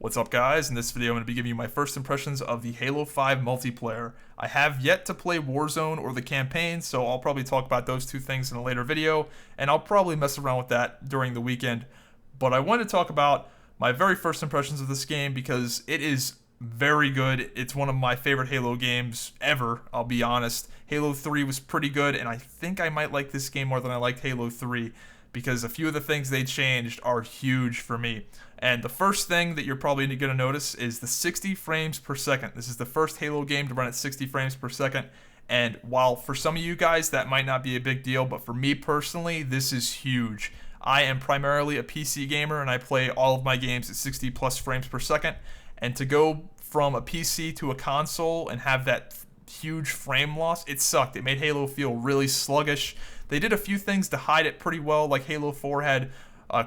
What's up, guys? In this video, I'm going to be giving you my first impressions of the Halo 5 multiplayer. I have yet to play Warzone or the campaign, so I'll probably talk about those two things in a later video, and I'll probably mess around with that during the weekend. But I wanted to talk about my very first impressions of this game because it is very good. It's one of my favorite Halo games ever, I'll be honest. Halo 3 was pretty good, and I think I might like this game more than I liked Halo 3 because a few of the things they changed are huge for me. And the first thing that you're probably going to notice is the 60 frames per second. This is the first Halo game to run at 60 frames per second. And while for some of you guys that might not be a big deal, but for me personally, this is huge. I am primarily a PC gamer and I play all of my games at 60 plus frames per second. And to go from a PC to a console and have that huge frame loss, it sucked. It made Halo feel really sluggish. They did a few things to hide it pretty well, like Halo 4 had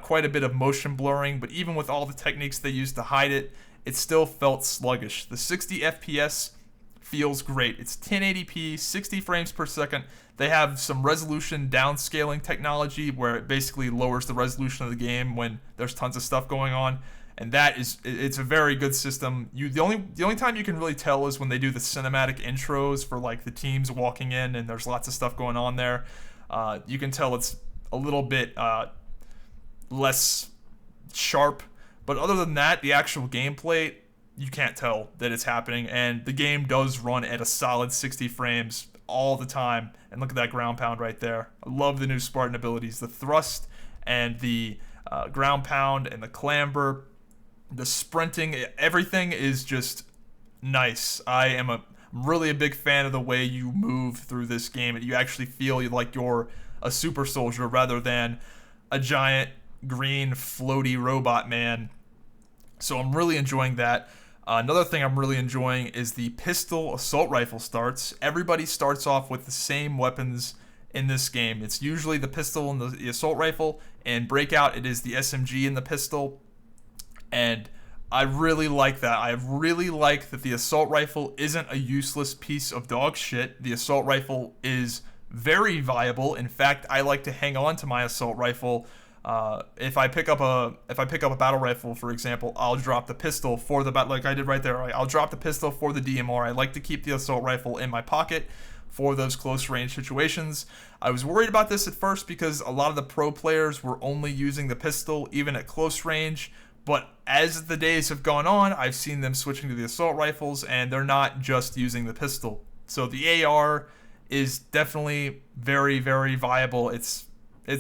quite a bit of motion blurring, but even with all the techniques they used to hide it, it still felt sluggish. The 60 FPS feels great. It's 1080p, 60 frames per second. They have some resolution downscaling technology where it basically lowers the resolution of the game when there's tons of stuff going on, and it's a very good system. The only time you can really tell is when they do the cinematic intros for like the teams walking in and there's lots of stuff going on there. You can tell it's a little bit less sharp, but other than that, the actual gameplay, you can't tell that it's happening, and the game does run at a solid 60 frames all the time. And look at that ground pound right there. I love the new Spartan abilities, the thrust and the ground pound and the clamber, the sprinting, everything is just nice. I am really a big fan of the way you move through this game, and you actually feel like you're a super soldier rather than a giant green floaty robot man. So I'm really enjoying that. Another thing I'm really enjoying is the pistol assault rifle starts. Everybody starts off with the same weapons in this game. It's usually the pistol and the assault rifle, and Breakout it is the SMG and the pistol. And I really like that. I really like that the assault rifle isn't a useless piece of dog shit. The assault rifle is very viable. In fact, I like to hang on to my assault rifle. If I pick up a battle rifle, for example, I'll drop the pistol for the like I did right there. I'll drop the pistol for the DMR. I like to keep the assault rifle in my pocket for those close range situations. I was worried about this at first because a lot of the pro players were only using the pistol even at close range. But as the days have gone on, I've seen them switching to the assault rifles, and they're not just using the pistol. So the AR is definitely very, very viable. It's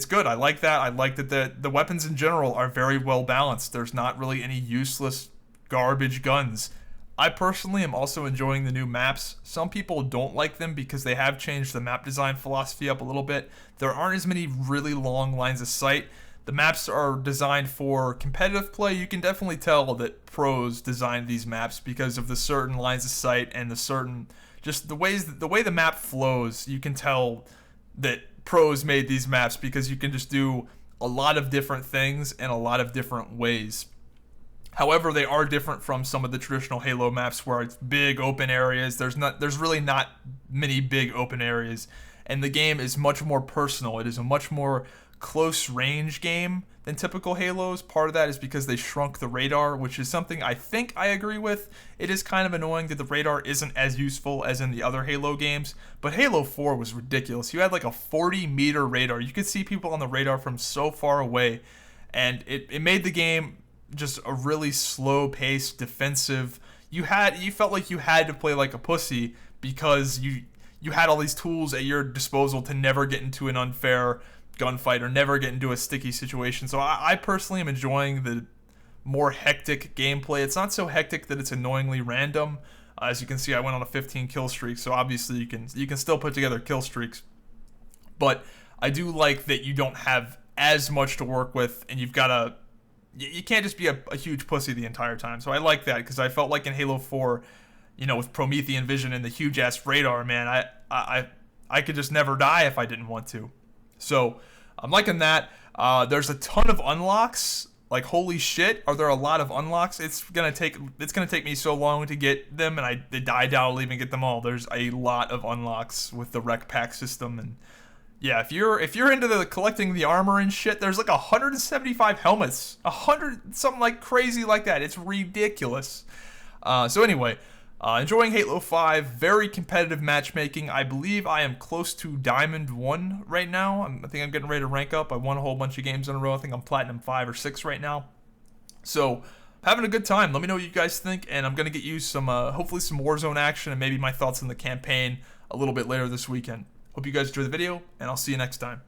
good. I like that. I like that the weapons in general are very well balanced. There's not really any useless garbage guns. I personally am also enjoying the new maps. Some people don't like them because they have changed the map design philosophy up a little bit. There aren't as many really long lines of sight. The maps are designed for competitive play. You can definitely tell that pros designed these maps because of the certain lines of sight and the certain just the way the map flows. You can tell that pros made these maps because you can just do a lot of different things in a lot of different ways. However, they are different from some of the traditional Halo maps where it's big open areas. There's really not many big open areas, and the game is much more personal. It is a much more close range game than typical Halos. Part of that is because they shrunk the radar, which is something I think I agree with. It is kind of annoying that the radar isn't as useful as in the other Halo games, but Halo 4 was ridiculous. You had like a 40-meter radar. You could see people on the radar from so far away, and it made the game just a really slow-paced, defensive. You felt like you had to play like a pussy because you had all these tools at your disposal to never get into an unfair gunfight or never get into a sticky situation. So I personally am enjoying the more hectic gameplay. It's not so hectic that it's annoyingly random. As you can see, I went on a 15 kill streak, so obviously you can still put together kill streaks. But I do like that you don't have as much to work with, and you can't just be a huge pussy the entire time. So I like that because I felt like in Halo 4, with Promethean vision and the huge ass radar, man, I could just never die if I didn't want to. So I'm liking that. There's a ton of unlocks. Like, holy shit, are there a lot of unlocks? It's gonna take me so long to get them, and I doubt I'll even get them all. There's a lot of unlocks with the rec pack system, and Yeah, if you're into the collecting the armor and shit, there's like 175 helmets, 100 something like crazy like that. It's ridiculous. So anyway, enjoying Halo 5. Very competitive matchmaking. I believe I am close to Diamond 1 right now. I think I'm getting ready to rank up. I won a whole bunch of games in a row. I think I'm Platinum 5 or 6 right now. So having a good time. Let me know what you guys think, and I'm gonna get you some hopefully some Warzone action and maybe my thoughts on the campaign a little bit later this weekend. Hope you guys enjoy the video, and I'll see you next time.